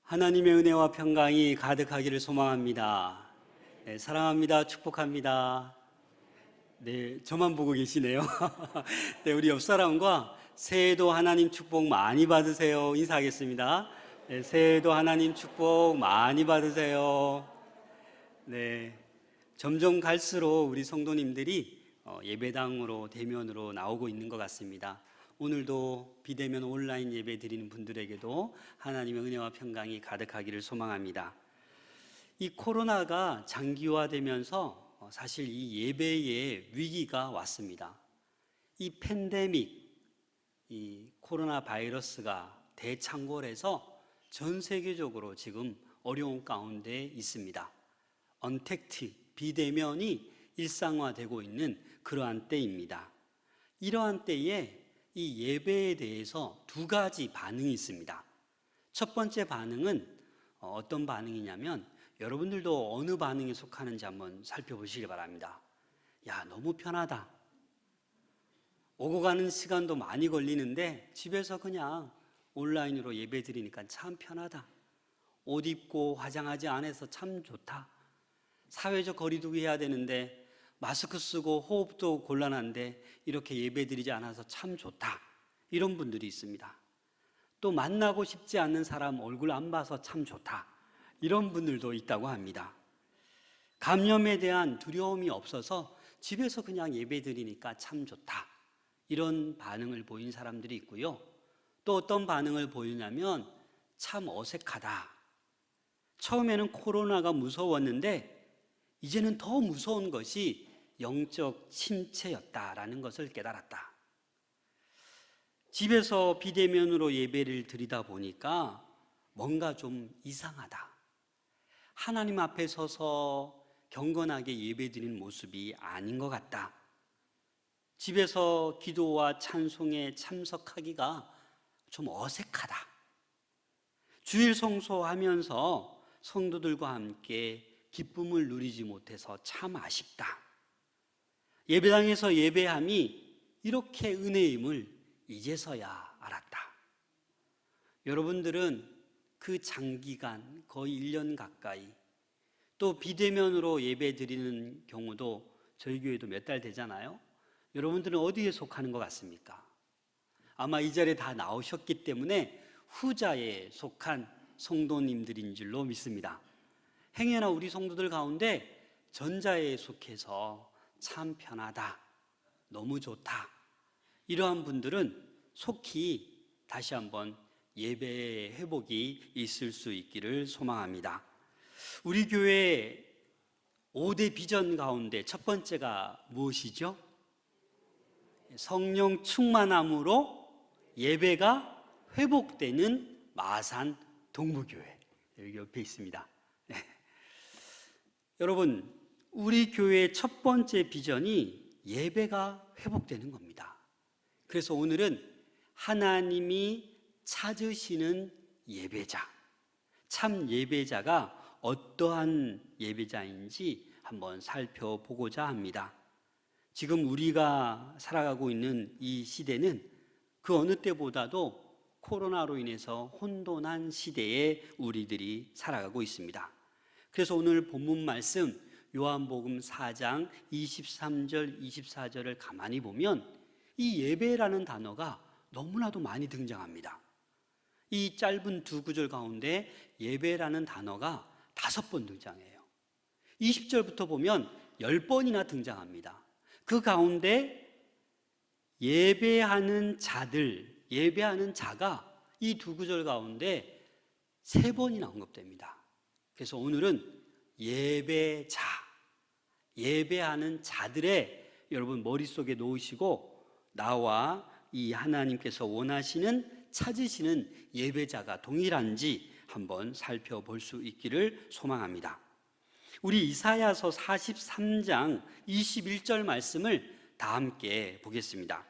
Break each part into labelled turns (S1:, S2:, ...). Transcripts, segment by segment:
S1: 하나님의 은혜와 평강이 가득하기를 소망합니다. 네, 사랑합니다. 축복합니다. 네, 저만 보고 계시네요. 네, 우리 옆 사람과 새해도 하나님 축복 많이 받으세요. 인사하겠습니다. 네, 새해도 하나님 축복 많이 받으세요. 네, 점점 갈수록 우리 성도님들이 예배당으로 대면으로 나오고 있는 것 같습니다. 오늘도 비대면 온라인 예배 드리는 분들에게도 하나님의 은혜와 평강이 가득하기를 소망합니다. 이 코로나가 장기화되면서 사실 이 예배의 위기가 왔습니다. 이 팬데믹, 이 코로나 바이러스가 대창궐해서 전 세계적으로 지금 어려운 가운데 있습니다. 언택트, 비대면이 일상화되고 있는 그러한 때입니다. 이러한 때에 이 예배에 대해서 두 가지 반응이 있습니다. 첫 번째 반응은 어떤 반응이냐면 여러분들도 어느 반응에 속하는지 한번 살펴보시기 바랍니다. 야, 너무 편하다. 오고 가는 시간도 많이 걸리는데 집에서 그냥 온라인으로 예배 드리니까 참 편하다. 옷 입고 화장하지 않아서 참 좋다. 사회적 거리두기 해야 되는데 마스크 쓰고 호흡도 곤란한데 이렇게 예배 드리지 않아서 참 좋다. 이런 분들이 있습니다. 또 만나고 싶지 않는 사람 얼굴 안 봐서 참 좋다. 이런 분들도 있다고 합니다. 감염에 대한 두려움이 없어서 집에서 그냥 예배 드리니까 참 좋다. 이런 반응을 보인 사람들이 있고요. 또 어떤 반응을 보이냐면 참 어색하다. 처음에는 코로나가 무서웠는데 이제는 더 무서운 것이 영적 침체였다라는 것을 깨달았다. 집에서 비대면으로 예배를 드리다 보니까 뭔가 좀 이상하다. 하나님 앞에 서서 경건하게 예배 드리는 모습이 아닌 것 같다. 집에서 기도와 찬송에 참석하기가 좀 어색하다. 주일 성소하면서 성도들과 함께 기쁨을 누리지 못해서 참 아쉽다. 예배당에서 예배함이 이렇게 은혜임을 이제서야 알았다. 여러분들은 그 장기간 거의 1년 가까이 또 비대면으로 예배 드리는 경우도 저희 교회도 몇 달 되잖아요. 여러분들은 어디에 속하는 것 같습니까? 아마 이 자리에 다 나오셨기 때문에 후자에 속한 성도님들인 줄로 믿습니다. 행여나 우리 성도들 가운데 전자에 속해서 참 편하다, 너무 좋다, 이러한 분들은 속히 다시 한번 예배의 회복이 있을 수 있기를 소망합니다. 우리 교회 5대 비전 가운데 첫 번째가 무엇이죠? 성령 충만함으로 예배가 회복되는 마산 동부교회, 여기 옆에 있습니다. 네. 여러분, 우리 교회의 첫 번째 비전이 예배가 회복되는 겁니다. 그래서 오늘은 하나님이 찾으시는 예배자, 참 예배자가 어떠한 예배자인지 한번 살펴보고자 합니다. 지금 우리가 살아가고 있는 이 시대는 그 어느 때보다도 코로나로 인해서 혼돈한 시대에 우리들이 살아가고 있습니다. 그래서 오늘 본문 말씀 요한복음 4장 23절 24절을 가만히 보면 이 예배라는 단어가 너무나도 많이 등장합니다. 이 짧은 두 구절 가운데 예배라는 단어가 5번 등장해요. 20절부터 보면 10번이나 등장합니다. 그 가운데 예배하는 자들, 예배하는 자가 이 두 구절 가운데 3번이나 언급됩니다. 그래서 오늘은 예배자, 예배하는 자들의 여러분 머릿속에 놓으시고 나와 이 하나님께서 원하시는 찾으시는 예배자가 동일한지 한번 살펴볼 수 있기를 소망합니다. 우리 이사야서 43장 21절 말씀을 다 함께 보겠습니다.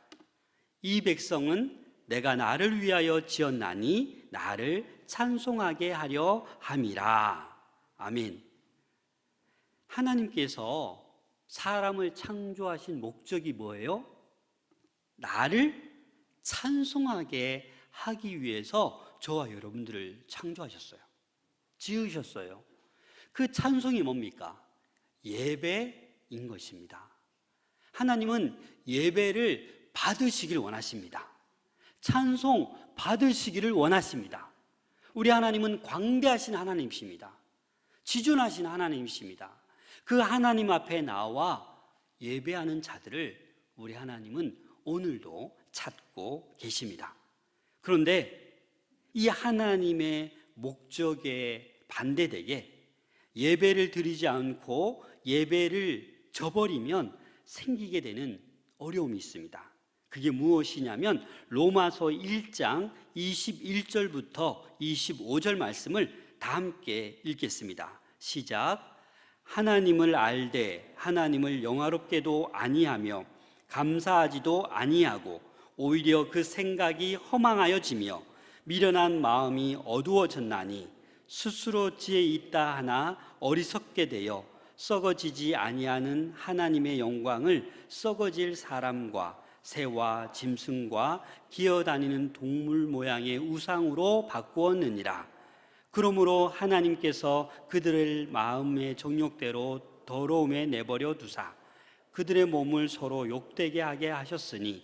S1: 이 백성은 내가 나를 위하여 지었나니 나를 찬송하게 하려 함이라. 아멘. 하나님께서 사람을 창조하신 목적이 뭐예요? 나를 찬송하게 하기 위해서 저와 여러분들을 창조하셨어요. 지으셨어요. 그 찬송이 뭡니까? 예배인 것입니다. 하나님은 예배를 받으시길 원하십니다. 찬송 받으시기를 원하십니다. 우리 하나님은 광대하신 하나님이십니다. 지존하신 하나님이십니다. 그 하나님 앞에 나와 예배하는 자들을 우리 하나님은 오늘도 찾고 계십니다. 그런데 이 하나님의 목적에 반대되게 예배를 드리지 않고 예배를 저버리면 생기게 되는 어려움이 있습니다. 그게 무엇이냐면 로마서 1장 21절부터 25절 말씀을 다 함께 읽겠습니다. 시작. 하나님을 알되 하나님을 영화롭게도 아니하며 감사하지도 아니하고 오히려 그 생각이 허망하여지며 미련한 마음이 어두워졌나니 스스로 지혜 있다 하나 어리석게 되어 썩어지지 아니하는 하나님의 영광을 썩어질 사람과 새와 짐승과 기어다니는 동물 모양의 우상으로 바꾸었느니라. 그러므로 하나님께서 그들을 마음의 정욕대로 더러움에 내버려 두사 그들의 몸을 서로 욕되게 하게 하셨으니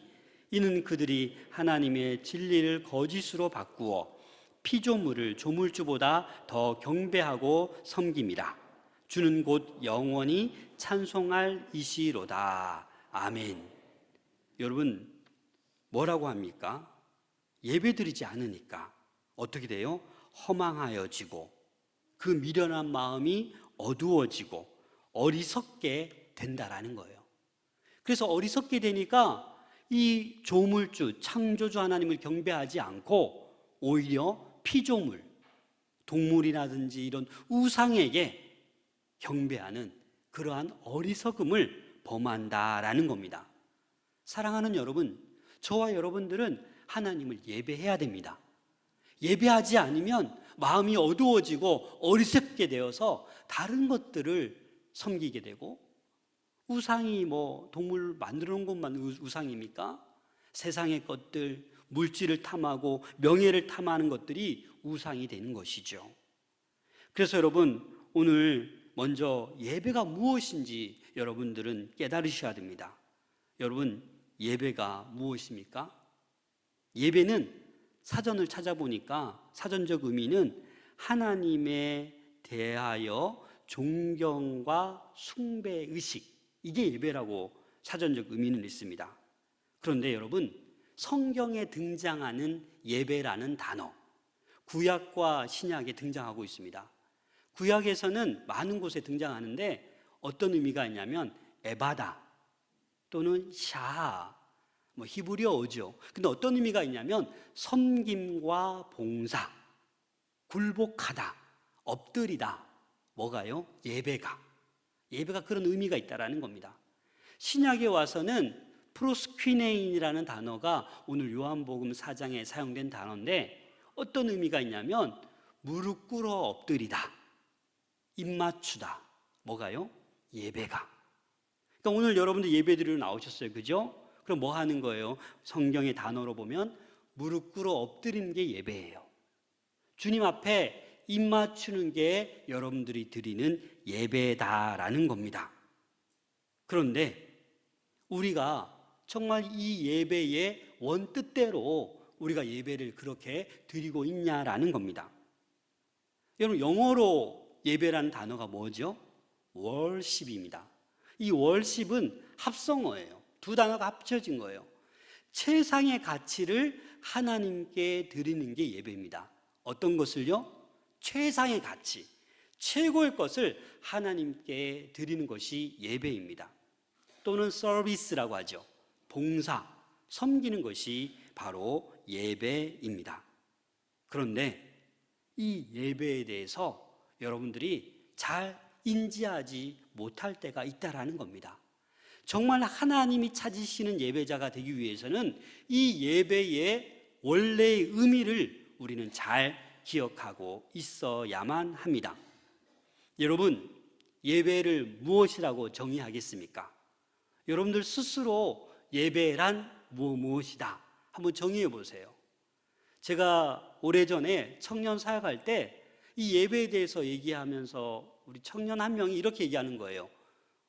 S1: 이는 그들이 하나님의 진리를 거짓으로 바꾸어 피조물을 조물주보다 더 경배하고 섬김이라. 주는 곧 영원히 찬송할 이시로다. 아멘. 여러분, 뭐라고 합니까? 예배드리지 않으니까 어떻게 돼요? 허망하여지고 그 미련한 마음이 어두워지고 어리석게 된다라는 거예요. 그래서 어리석게 되니까 이 조물주, 창조주 하나님을 경배하지 않고 오히려 피조물, 동물이라든지 이런 우상에게 경배하는 그러한 어리석음을 범한다라는 겁니다. 사랑하는 여러분, 저와 여러분들은 하나님을 예배해야 됩니다. 예배하지 않으면 마음이 어두워지고 어리석게 되어서 다른 것들을 섬기게 되고, 우상이 뭐 동물 만들어 놓은 것만 우상입니까? 세상의 것들, 물질을 탐하고 명예를 탐하는 것들이 우상이 되는 것이죠. 그래서 여러분, 오늘 먼저 예배가 무엇인지 여러분들은 깨달으셔야 됩니다. 여러분, 예배가 무엇입니까? 예배는 사전을 찾아보니까 사전적 의미는 하나님에 대하여 존경과 숭배의식, 이게 예배라고 사전적 의미는 있습니다. 그런데 여러분, 성경에 등장하는 예배라는 단어, 구약과 신약에 등장하고 있습니다. 구약에서는 많은 곳에 등장하는데 어떤 의미가 있냐면 에바다 또는 샤, 히브리어어죠. 근데 어떤 의미가 있냐면 섬김과 봉사, 굴복하다, 엎드리다. 뭐가요? 예배가 그런 의미가 있다라는 겁니다. 신약에 와서는 프로스퀴네인이라는 단어가 오늘 요한복음 4장에 사용된 단어인데 어떤 의미가 있냐면 무릎 꿇어 엎드리다, 입 맞추다. 뭐가요? 예배가. 그러니까 오늘 여러분들 예배 드리러 나오셨어요, 그죠? 그럼 뭐 하는 거예요? 성경의 단어로 보면 무릎 꿇어 엎드리는 게 예배예요. 주님 앞에 입 맞추는 게 여러분들이 드리는 예배다라는 겁니다. 그런데 우리가 정말 이 예배의 원뜻대로 우리가 예배를 그렇게 드리고 있냐라는 겁니다. 여러분, 영어로 예배라는 단어가 뭐죠? worship입니다. 이 worship은 합성어예요. 두 단어가 합쳐진 거예요. 최상의 가치를 하나님께 드리는 게 예배입니다. 어떤 것을요? 최상의 가치, 최고의 것을 하나님께 드리는 것이 예배입니다. 또는 서비스라고 하죠. 봉사, 섬기는 것이 바로 예배입니다. 그런데 이 예배에 대해서 여러분들이 잘 인지하지 못할 때가 있다라는 겁니다. 정말 하나님이 찾으시는 예배자가 되기 위해서는 이 예배의 원래의 의미를 우리는 잘 기억하고 있어야만 합니다. 여러분, 예배를 무엇이라고 정의하겠습니까? 여러분들 스스로 예배란 무엇이다 한번 정의해 보세요. 제가 오래전에 청년 사역할 때 이 예배에 대해서 얘기하면서 우리 청년 한 명이 이렇게 얘기하는 거예요.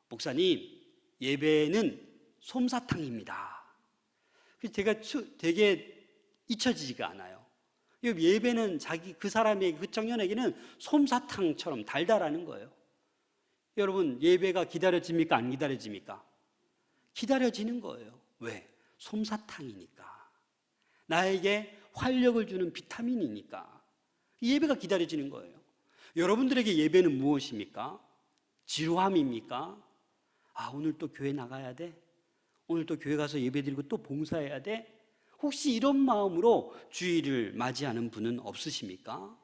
S1: 목사님, 예배는 솜사탕입니다. 그래서 제가 되게 잊혀지지가 않아요. 예배는 그 사람에게, 그 청년에게는 솜사탕처럼 달달하는 거예요. 여러분, 예배가 기다려집니까? 안 기다려집니까? 기다려지는 거예요. 왜? 솜사탕이니까. 나에게 활력을 주는 비타민이니까. 예배가 기다려지는 거예요. 여러분들에게 예배는 무엇입니까? 지루함입니까? 오늘 또 교회 나가야 돼? 오늘 또 교회 가서 예배 드리고 또 봉사해야 돼? 혹시 이런 마음으로 주일을 맞이하는 분은 없으십니까?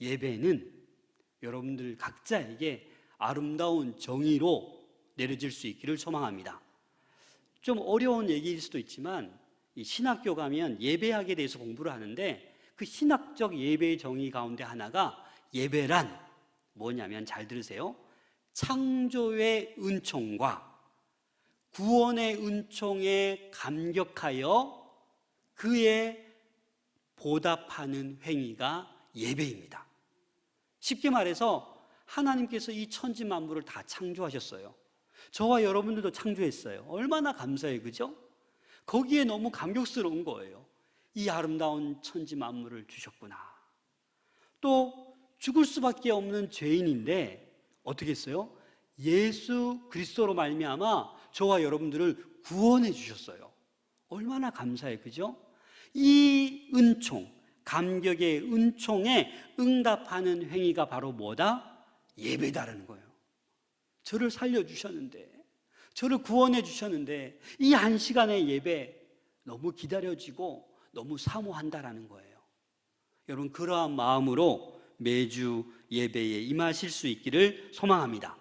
S1: 예배는 여러분들 각자에게 아름다운 정의로 내려질 수 있기를 소망합니다. 좀 어려운 얘기일 수도 있지만 이 신학교 가면 예배학에 대해서 공부를 하는데 그 신학적 예배의 정의 가운데 하나가 예배란 뭐냐면, 잘 들으세요. 창조의 은총과 구원의 은총에 감격하여 그에 보답하는 행위가 예배입니다. 쉽게 말해서 하나님께서 이 천지 만물을 다 창조하셨어요. 저와 여러분들도 창조했어요. 얼마나 감사해요, 그죠? 거기에 너무 감격스러운 거예요. 이 아름다운 천지 만물을 주셨구나. 또 죽을 수밖에 없는 죄인인데 어떻게 했어요? 예수 그리스도로 말미암아 저와 여러분들을 구원해 주셨어요. 얼마나 감사해요, 그죠? 이 은총, 감격의 은총에 응답하는 행위가 바로 뭐다? 예배다라는 거예요. 저를 살려주셨는데, 저를 구원해 주셨는데 이 한 시간의 예배 너무 기다려지고 너무 사모한다라는 거예요. 여러분, 그러한 마음으로 매주 예배에 임하실 수 있기를 소망합니다.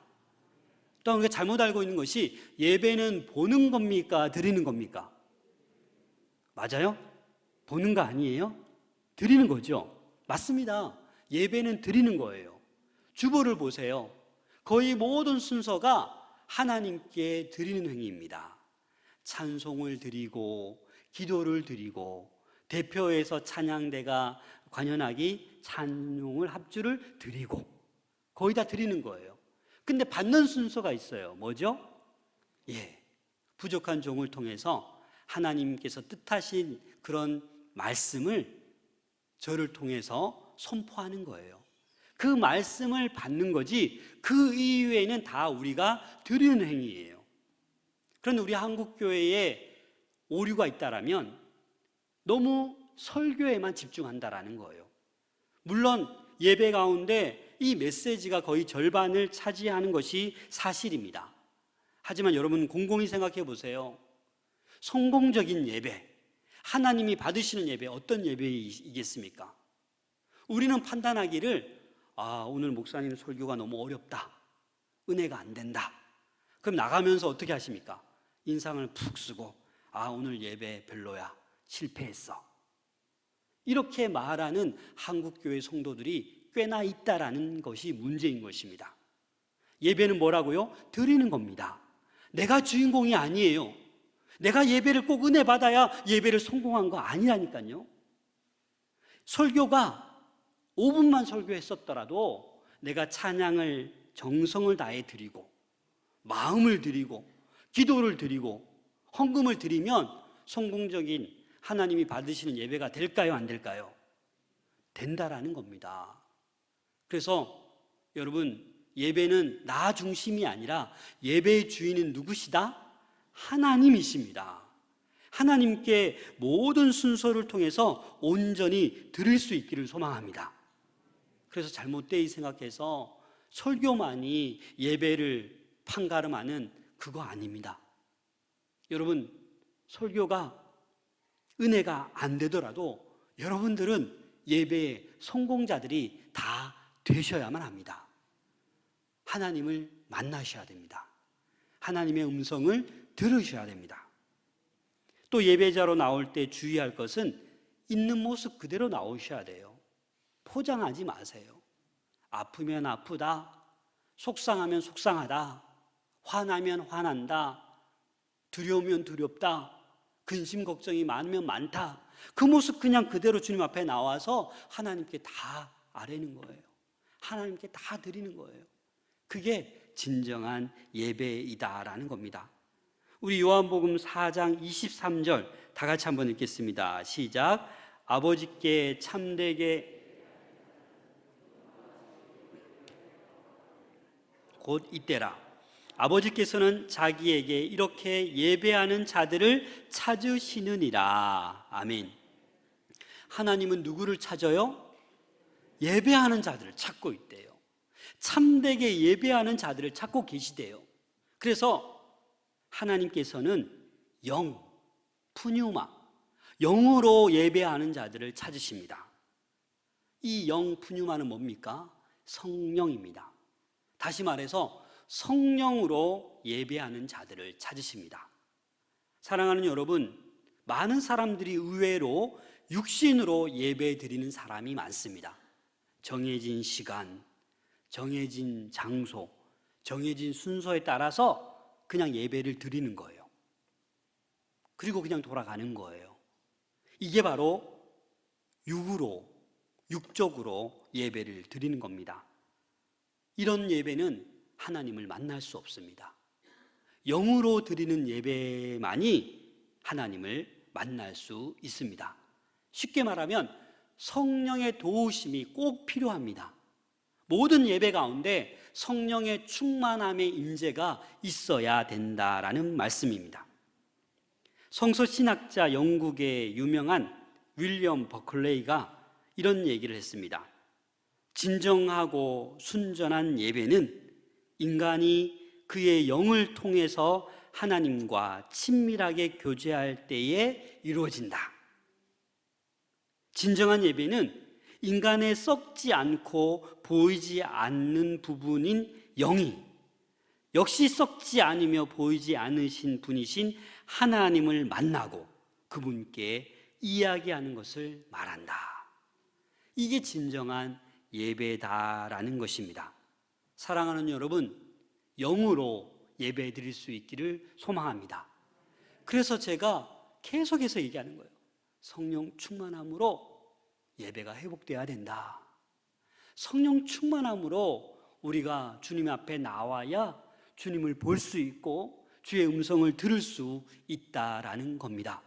S1: 또 우리가 잘못 알고 있는 것이 예배는 보는 겁니까? 드리는 겁니까? 맞아요? 보는 거 아니에요? 드리는 거죠. 맞습니다. 예배는 드리는 거예요. 주보를 보세요. 거의 모든 순서가 하나님께 드리는 행위입니다. 찬송을 드리고 기도를 드리고 대표해서 찬양대가 관현악이 찬송을 합주를 드리고 거의 다 드리는 거예요. 근데 받는 순서가 있어요. 뭐죠? 부족한 종을 통해서 하나님께서 뜻하신 그런 말씀을 저를 통해서 선포하는 거예요. 그 말씀을 받는 거지 그 이외에는 다 우리가 드리는 행위예요. 그런데 우리 한국교회에 오류가 있다라면 너무 설교에만 집중한다라는 거예요. 물론 예배 가운데 이 메시지가 거의 절반을 차지하는 것이 사실입니다. 하지만 여러분 곰곰이 생각해 보세요. 성공적인 예배, 하나님이 받으시는 예배, 어떤 예배이겠습니까? 우리는 판단하기를 오늘 목사님 설교가 너무 어렵다, 은혜가 안 된다. 그럼 나가면서 어떻게 하십니까? 인상을 푹 쓰고 오늘 예배 별로야, 실패했어. 이렇게 말하는 한국교회 성도들이 꽤나 있다라는 것이 문제인 것입니다. 예배는 뭐라고요? 드리는 겁니다. 내가 주인공이 아니에요. 내가 예배를 꼭 은혜 받아야 예배를 성공한 거 아니라니까요. 설교가 5분만 설교했었더라도 내가 찬양을 정성을 다해 드리고 마음을 드리고 기도를 드리고 헌금을 드리면 성공적인 하나님이 받으시는 예배가 될까요? 안 될까요? 된다라는 겁니다. 그래서 여러분, 예배는 나 중심이 아니라 예배의 주인은 누구시다? 하나님이십니다. 하나님께 모든 순서를 통해서 온전히 드릴 수 있기를 소망합니다. 그래서 잘못되이 생각해서 설교만이 예배를 판가름하는 그거 아닙니다. 여러분, 설교가 은혜가 안 되더라도 여러분들은 예배의 성공자들이 다 되셔야만 합니다. 하나님을 만나셔야 됩니다. 하나님의 음성을 들으셔야 됩니다. 또 예배자로 나올 때 주의할 것은 있는 모습 그대로 나오셔야 돼요. 포장하지 마세요. 아프면 아프다, 속상하면 속상하다, 화나면 화난다, 두려우면 두렵다, 근심 걱정이 많으면 많다. 그 모습 그냥 그대로 주님 앞에 나와서 하나님께 다 아뢰는 거예요. 하나님께 다 드리는 거예요. 그게 진정한 예배이다라는 겁니다. 우리 요한복음 4장 23절 다 같이 한번 읽겠습니다. 시작. 아버지께 참되게 곧 이때라. 아버지께서는 자기에게 이렇게 예배하는 자들을 찾으시느니라. 아멘. 하나님은 누구를 찾아요? 예배하는 자들을 찾고 있대요. 참되게 예배하는 자들을 찾고 계시대요. 그래서 하나님께서는 영, 푸뉴마, 영으로 예배하는 자들을 찾으십니다. 이 영, 푸뉴마는 뭡니까? 성령입니다. 다시 말해서 성령으로 예배하는 자들을 찾으십니다. 사랑하는 여러분, 많은 사람들이 의외로 육신으로 예배 드리는 사람이 많습니다. 정해진 시간, 정해진 장소, 정해진 순서에 따라서 그냥 예배를 드리는 거예요. 그리고 그냥 돌아가는 거예요. 이게 바로 육적으로 예배를 드리는 겁니다. 이런 예배는 하나님을 만날 수 없습니다. 영으로 드리는 예배만이 하나님을 만날 수 있습니다. 쉽게 말하면 성령의 도우심이 꼭 필요합니다. 모든 예배 가운데 성령의 충만함의 임재가 있어야 된다라는 말씀입니다. 성서신학자 영국의 유명한 윌리엄 버클레이가 이런 얘기를 했습니다. 진정하고 순전한 예배는 인간이 그의 영을 통해서 하나님과 친밀하게 교제할 때에 이루어진다. 진정한 예배는 인간의 썩지 않고 보이지 않는 부분인 영이 역시 썩지 않으며 보이지 않으신 분이신 하나님을 만나고 그분께 이야기하는 것을 말한다. 이게 진정한 예배다라는 것입니다. 사랑하는 여러분, 영으로 예배 드릴 수 있기를 소망합니다. 그래서 제가 계속해서 얘기하는 거예요. 성령 충만함으로 예배가 회복돼야 된다. 성령 충만함으로 우리가 주님 앞에 나와야 주님을 볼 수 있고 주의 음성을 들을 수 있다라는 겁니다.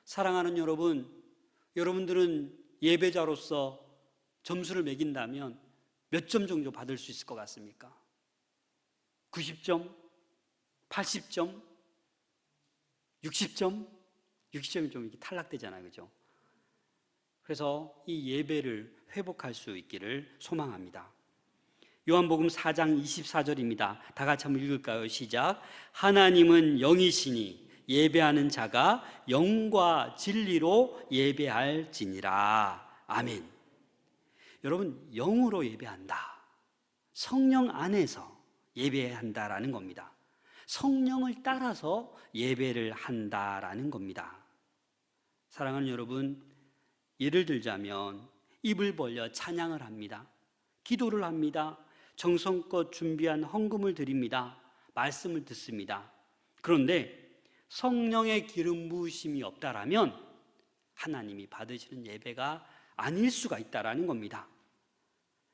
S1: 사랑하는 여러분, 여러분들은 예배자로서 점수를 매긴다면 몇 점 정도 받을 수 있을 것 같습니까? 90점? 80점? 60점? 60점이 좀 이렇게 탈락되잖아요, 그죠? 그래서 이 예배를 회복할 수 있기를 소망합니다. 요한복음 4장 24절입니다. 다 같이 한번 읽을까요? 시작. 하나님은 영이시니 예배하는 자가 영과 진리로 예배할지니라. 아멘. 여러분, 영으로 예배한다. 성령 안에서 예배한다라는 겁니다. 성령을 따라서 예배를 한다라는 겁니다. 사랑하는 여러분, 예를 들자면 입을 벌려 찬양을 합니다. 기도를 합니다. 정성껏 준비한 헌금을 드립니다. 말씀을 듣습니다. 그런데 성령의 기름 부으심이 없다라면 하나님이 받으시는 예배가 아닐 수가 있다라는 겁니다.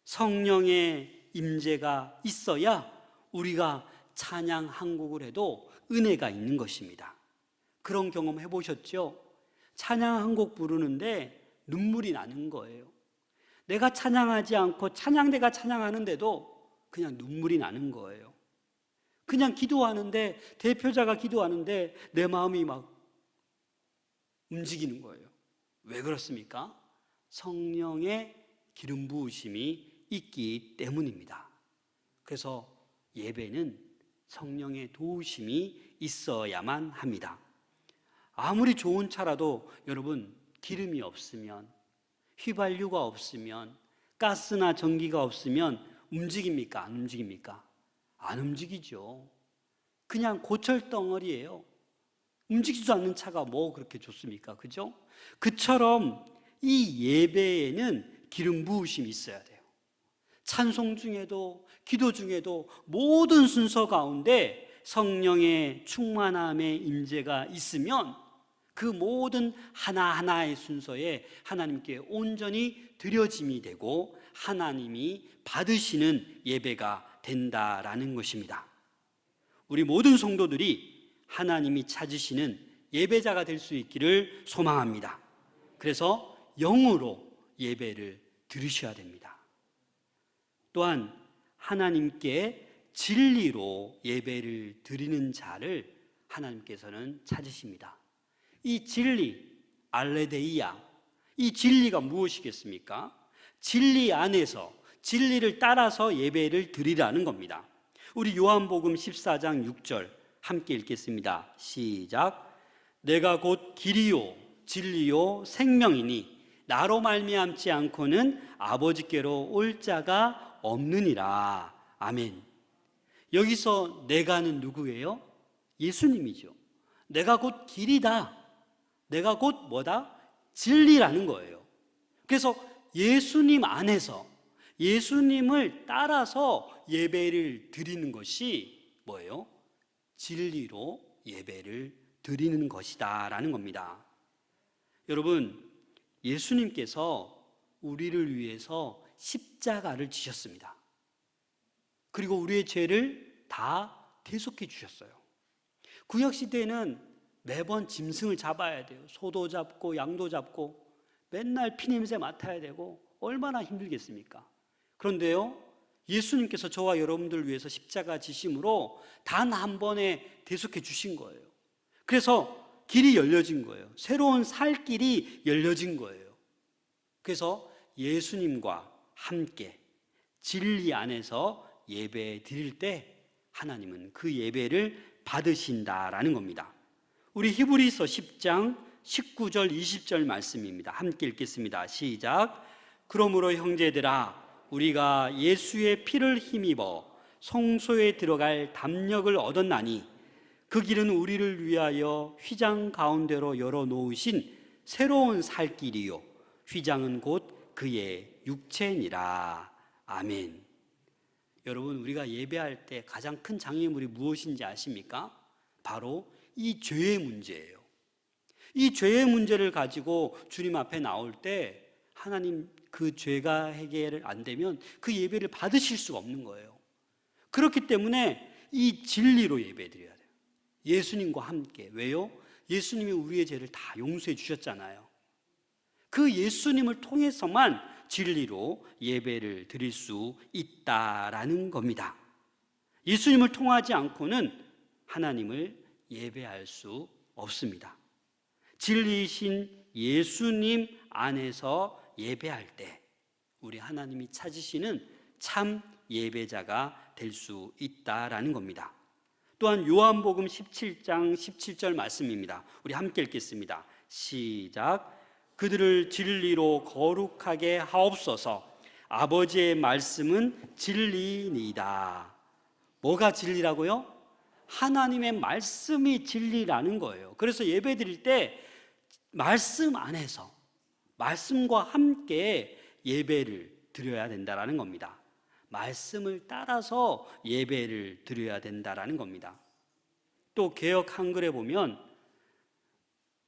S1: 성령의 임재가 있어야 우리가 찬양 한 곡을 해도 은혜가 있는 것입니다. 그런 경험 해보셨죠? 찬양 한 곡 부르는데 눈물이 나는 거예요. 내가 찬양하지 않고 찬양대가 찬양하는데도 그냥 눈물이 나는 거예요. 그냥 기도하는데, 대표자가 기도하는데 내 마음이 막 움직이는 거예요. 왜 그렇습니까? 성령의 기름 부으심이 있기 때문입니다. 그래서 예배는 성령의 도우심이 있어야만 합니다. 아무리 좋은 차라도 여러분, 기름이 없으면, 휘발유가 없으면, 가스나 전기가 없으면 움직입니까? 안 움직입니까? 안 움직이죠. 그냥 고철 덩어리예요. 움직이지도 않는 차가 뭐 그렇게 좋습니까? 그죠? 그처럼 이 예배에는 기름 부으심이 있어야 돼요. 찬송 중에도, 기도 중에도 모든 순서 가운데 성령의 충만함의 임재가 있으면 그 모든 하나하나의 순서에 하나님께 온전히 드려짐이 되고 하나님이 받으시는 예배가 된다라는 것입니다. 우리 모든 성도들이 하나님이 찾으시는 예배자가 될 수 있기를 소망합니다. 그래서 영으로 예배를 드리셔야 됩니다. 또한 하나님께 진리로 예배를 드리는 자를 하나님께서는 찾으십니다. 이 진리, 알레데이아, 이 진리가 무엇이겠습니까? 진리 안에서 진리를 따라서 예배를 드리라는 겁니다. 우리 요한복음 14장 6절 함께 읽겠습니다. 시작. 내가 곧 길이요 진리요 생명이니 나로 말미암지 않고는 아버지께로 올 자가 없느니라. 아멘. 여기서 내가는 누구예요? 예수님이죠. 내가 곧 길이다. 내가 곧 뭐다? 진리라는 거예요. 그래서 예수님 안에서 예수님을 따라서 예배를 드리는 것이 뭐예요? 진리로 예배를 드리는 것이다 라는 겁니다. 여러분, 예수님께서 우리를 위해서 십자가를 지셨습니다. 그리고 우리의 죄를 다 대속해 주셨어요. 구약시대에는 매번 짐승을 잡아야 돼요. 소도 잡고 양도 잡고 맨날 피냄새 맡아야 되고 얼마나 힘들겠습니까? 그런데요, 예수님께서 저와 여러분들 위해서 십자가 지심으로 단 한 번에 대속해 주신 거예요. 그래서 길이 열려진 거예요. 새로운 살 길이 열려진 거예요. 그래서 예수님과 함께 진리 안에서 예배 드릴 때 하나님은 그 예배를 받으신다라는 겁니다. 우리 히브리서 10장 19절 20절 말씀입니다. 함께 읽겠습니다. 시작. 그러므로 형제들아 우리가 예수의 피를 힘입어 성소에 들어갈 담력을 얻었나니 그 길은 우리를 위하여 휘장 가운데로 열어놓으신 새로운 살 길이요 휘장은 곧 그의 육체니라. 아멘. 여러분, 우리가 예배할 때 가장 큰 장애물이 무엇인지 아십니까? 바로 이 죄의 문제예요. 이 죄의 문제를 가지고 주님 앞에 나올 때 하나님 그 죄가 해결 안 되면 그 예배를 받으실 수가 없는 거예요. 그렇기 때문에 이 진리로 예배드려야 돼요. 예수님과 함께. 왜요? 예수님이 우리의 죄를 다 용서해 주셨잖아요. 그 예수님을 통해서만 진리로 예배를 드릴 수 있다라는 겁니다. 예수님을 통하지 않고는 하나님을 예배할 수 없습니다. 진리이신 예수님 안에서 예배할 때 우리 하나님이 찾으시는 참 예배자가 될 수 있다라는 겁니다. 또한 요한복음 17장 17절 말씀입니다. 우리 함께 읽겠습니다. 시작. 그들을 진리로 거룩하게 하옵소서. 아버지의 말씀은 진리니이다. 뭐가 진리라고요? 하나님의 말씀이 진리라는 거예요. 그래서 예배 드릴 때 말씀 안에서 말씀과 함께 예배를 드려야 된다라는 겁니다. 말씀을 따라서 예배를 드려야 된다라는 겁니다. 또 개역 한글에 보면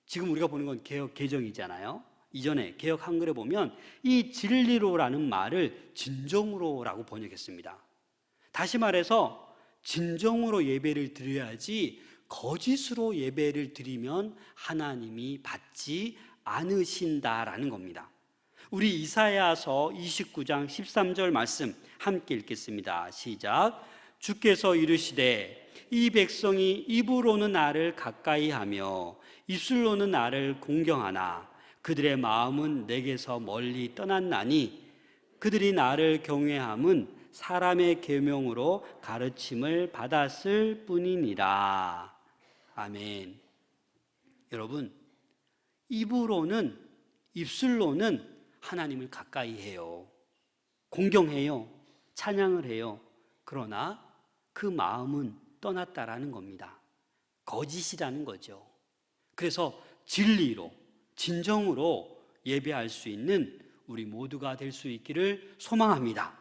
S1: 지금 우리가 보는 건 개역 개정이잖아요. 이전에 개역 한글에 보면 이 진리로라는 말을 진정으로라고 번역했습니다. 다시 말해서 진정으로 예배를 드려야지 거짓으로 예배를 드리면 하나님이 받지 않으신다라는 겁니다. 우리 이사야서 29장 13절 말씀 함께 읽겠습니다. 시작. 주께서 이르시되 이 백성이 입으로는 나를 가까이 하며 입술로는 나를 공경하나 그들의 마음은 내게서 멀리 떠났나니 그들이 나를 경외함은 사람의 계명으로 가르침을 받았을 뿐이니라. 아멘. 여러분, 입으로는 입술로는 하나님을 가까이 해요. 공경해요. 찬양을 해요. 그러나 그 마음은 떠났다라는 겁니다. 거짓이라는 거죠. 그래서 진리로 진정으로 예배할 수 있는 우리 모두가 될 수 있기를 소망합니다.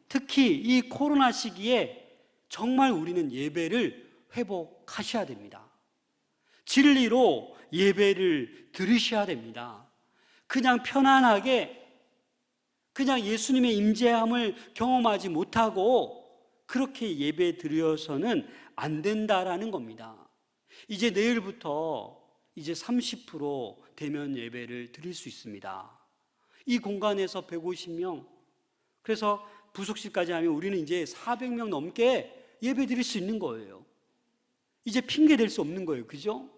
S1: 특히 이 코로나 시기에 정말 우리는 예배를 회복하셔야 됩니다. 진리로 예배를 드리셔야 됩니다. 그냥 편안하게 그냥 예수님의 임재함을 경험하지 못하고 그렇게 예배 드려서는 안 된다라는 겁니다. 이제 내일부터 이제 30% 대면 예배를 드릴 수 있습니다. 이 공간에서 150명, 그래서 부속실까지 하면 우리는 이제 400명 넘게 예배 드릴 수 있는 거예요. 이제 핑계 댈 수 없는 거예요. 그죠?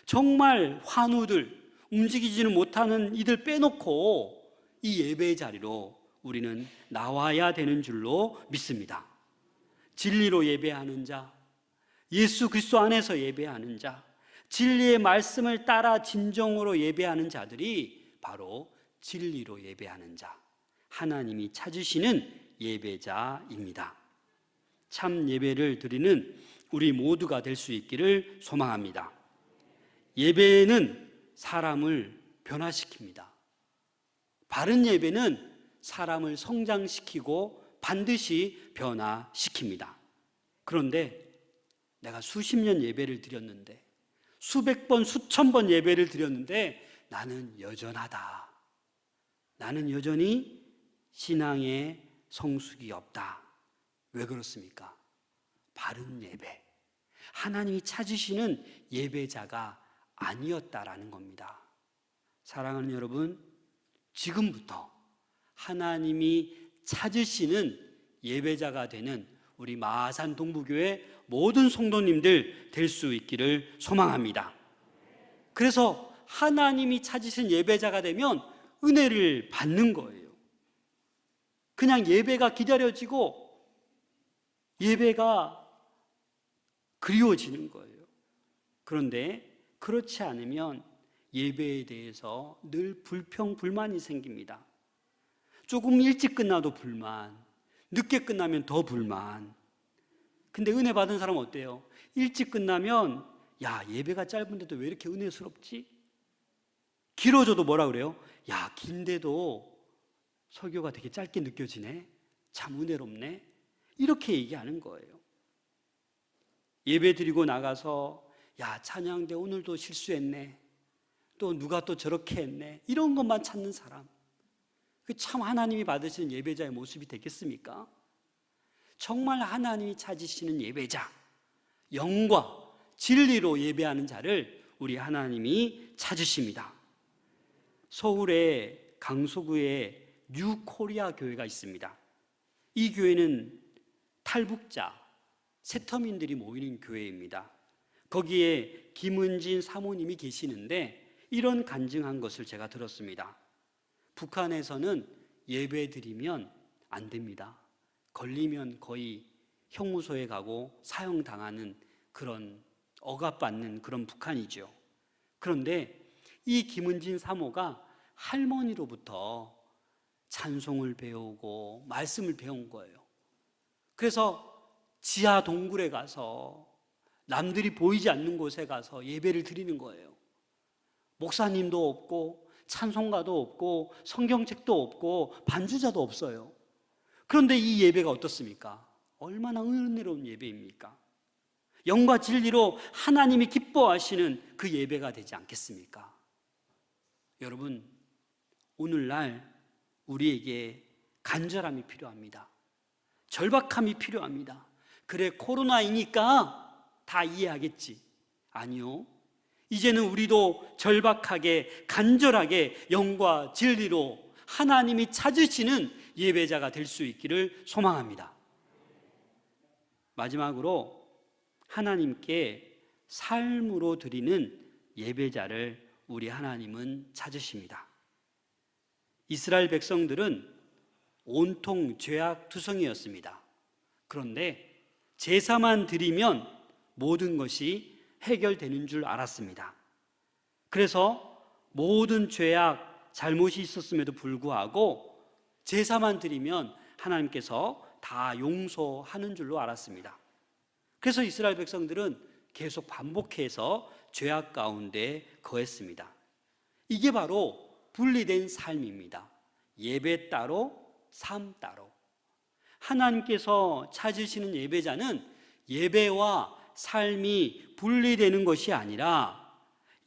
S1: 정말 환우들, 움직이지는 못하는 이들 빼놓고 이 예배의 자리로 우리는 나와야 되는 줄로 믿습니다. 진리로 예배하는 자, 예수 그리스도 안에서 예배하는 자, 진리의 말씀을 따라 진정으로 예배하는 자들이 바로 진리로 예배하는 자, 하나님이 찾으시는 예배자입니다. 참 예배를 드리는 우리 모두가 될 수 있기를 소망합니다. 예배는 사람을 변화시킵니다. 바른 예배는 사람을 성장시키고 반드시 변화시킵니다. 그런데 내가 수십 년 예배를 드렸는데, 수백 번, 수천 번 예배를 드렸는데 나는 여전하다. 나는 여전히 신앙의 성숙이 없다. 왜 그렇습니까? 바른 예배, 하나님이 찾으시는 예배자가 아니었다라는 겁니다. 사랑하는 여러분, 지금부터 하나님이 찾으시는 예배자가 되는 우리 마산 동부교회 모든 성도님들 될 수 있기를 소망합니다. 그래서 하나님이 찾으신 예배자가 되면 은혜를 받는 거예요. 그냥 예배가 기다려지고 예배가 그리워지는 거예요. 그런데 그렇지 않으면 예배에 대해서 늘 불평, 불만이 생깁니다. 조금 일찍 끝나도 불만, 늦게 끝나면 더 불만. 근데 은혜 받은 사람은 어때요? 일찍 끝나면 야, 예배가 짧은데도 왜 이렇게 은혜스럽지? 길어져도 뭐라 그래요? 야, 긴데도 설교가 되게 짧게 느껴지네. 참 은혜롭네. 이렇게 얘기하는 거예요. 예배 드리고 나가서 야, 찬양대 오늘도 실수했네. 또 누가 또 저렇게 했네. 이런 것만 찾는 사람. 그 참 하나님이 받으시는 예배자의 모습이 되겠습니까? 정말 하나님이 찾으시는 예배자, 영과 진리로 예배하는 자를 우리 하나님이 찾으십니다. 서울의 강서구에 뉴코리아 교회가 있습니다. 이 교회는 탈북자, 세터민들이 모이는 교회입니다. 거기에 김은진 사모님이 계시는데 이런 간증한 것을 제가 들었습니다. 북한에서는 예배 드리면 안 됩니다. 걸리면 거의 형무소에 가고 사형당하는 그런 억압받는 그런 북한이죠. 그런데 이 김은진 사모가 할머니로부터 찬송을 배우고 말씀을 배운 거예요. 그래서 지하 동굴에 가서 남들이 보이지 않는 곳에 가서 예배를 드리는 거예요. 목사님도 없고 찬송가도 없고 성경책도 없고 반주자도 없어요. 그런데 이 예배가 어떻습니까? 얼마나 은혜로운 예배입니까? 영과 진리로 하나님이 기뻐하시는 그 예배가 되지 않겠습니까? 여러분, 오늘날 우리에게 간절함이 필요합니다. 절박함이 필요합니다. 그래, 코로나이니까 다 이해하겠지. 아니요. 이제는 우리도 절박하게 간절하게 영과 진리로 하나님이 찾으시는 예배자가 될 수 있기를 소망합니다. 마지막으로 하나님께 삶으로 드리는 예배자를 우리 하나님은 찾으십니다. 이스라엘 백성들은 온통 죄악투성이었습니다. 그런데 제사만 드리면 모든 것이 해결되는 줄 알았습니다. 그래서 모든 죄악, 잘못이 있었음에도 불구하고 제사만 드리면 하나님께서 다 용서하는 줄로 알았습니다. 그래서 이스라엘 백성들은 계속 반복해서 죄악 가운데 거했습니다. 이게 바로 분리된 삶입니다. 예배 따로, 삶 따로. 하나님께서 찾으시는 예배자는 예배와 삶이 분리되는 것이 아니라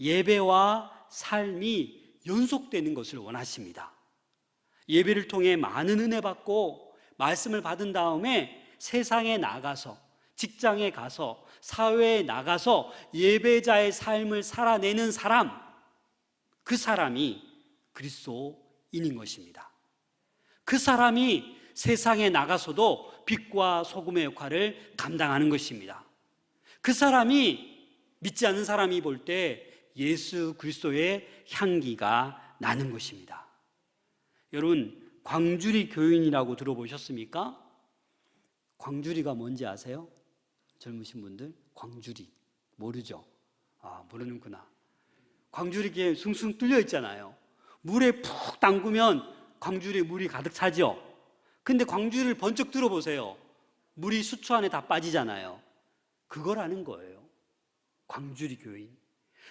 S1: 예배와 삶이 연속되는 것을 원하십니다. 예배를 통해 많은 은혜 받고 말씀을 받은 다음에 세상에 나가서, 직장에 가서, 사회에 나가서 예배자의 삶을 살아내는 사람, 그 사람이 그리스도인인 것입니다. 그 사람이 세상에 나가서도 빛과 소금의 역할을 감당하는 것입니다. 그 사람이 믿지 않는 사람이 볼 때 예수 그리스도의 향기가 나는 것입니다. 여러분, 광주리 교인이라고 들어보셨습니까? 광주리가 뭔지 아세요? 젊으신 분들? 광주리 모르죠? 모르는구나. 광주리 이렇게 숭숭 뚫려 있잖아요. 물에 푹 담그면 광주리에 물이 가득 차죠. 근데 광주리를 번쩍 들어보세요. 물이 수초 안에 다 빠지잖아요. 그거라는 거예요. 광주리 교인.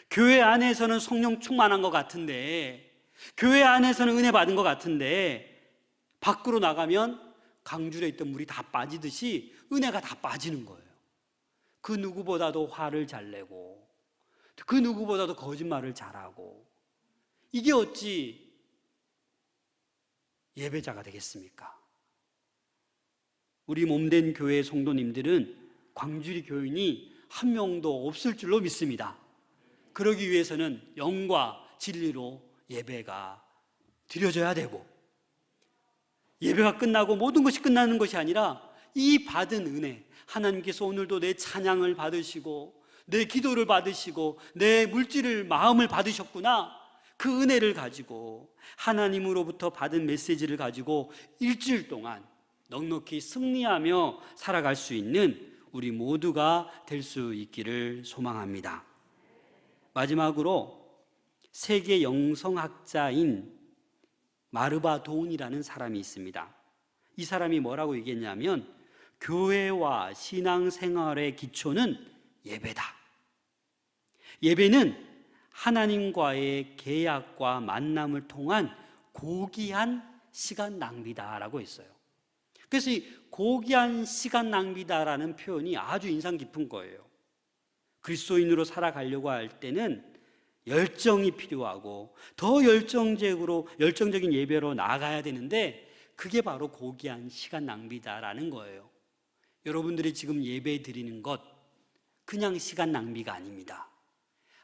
S1: 교회 안에서는 성령 충만한 것 같은데, 교회 안에서는 은혜 받은 것 같은데, 밖으로 나가면 광주리에 있던 물이 다 빠지듯이 은혜가 다 빠지는 거예요. 그 누구보다도 화를 잘 내고, 그 누구보다도 거짓말을 잘하고, 이게 어찌 예배자가 되겠습니까? 우리 몸된 교회 성도님들은 광주리 교인이 한 명도 없을 줄로 믿습니다. 그러기 위해서는 영과 진리로 예배가 드려져야 되고, 예배가 끝나고 모든 것이 끝나는 것이 아니라 이 받은 은혜, 하나님께서 오늘도 내 찬양을 받으시고 내 기도를 받으시고 내 물질을, 마음을 받으셨구나, 그 은혜를 가지고 하나님으로부터 받은 메시지를 가지고 일주일 동안 넉넉히 승리하며 살아갈 수 있는 우리 모두가 될 수 있기를 소망합니다. 마지막으로 세계 영성학자인 마르바 도운이라는 사람이 있습니다. 이 사람이 뭐라고 얘기했냐면, 교회와 신앙생활의 기초는 예배다. 예배는 하나님과의 계약과 만남을 통한 고귀한 시간 낭비다라고 했어요. 그래서 이 고귀한 시간 낭비다라는 표현이 아주 인상 깊은 거예요. 그리스도인으로 살아가려고 할 때는 열정이 필요하고 더 열정적인 예배로 나아가야 되는데, 그게 바로 고귀한 시간 낭비다라는 거예요. 여러분들이 지금 예배 드리는 것, 그냥 시간 낭비가 아닙니다.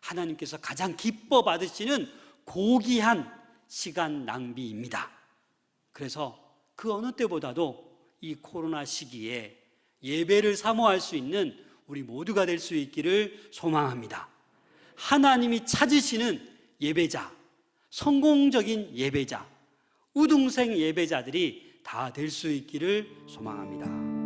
S1: 하나님께서 가장 기뻐 받으시는 고귀한 시간 낭비입니다. 그래서 그 어느 때보다도 이 코로나 시기에 예배를 사모할 수 있는 우리 모두가 될 수 있기를 소망합니다. 하나님이 찾으시는 예배자, 성공적인 예배자, 우등생 예배자들이 다 될 수 있기를 소망합니다.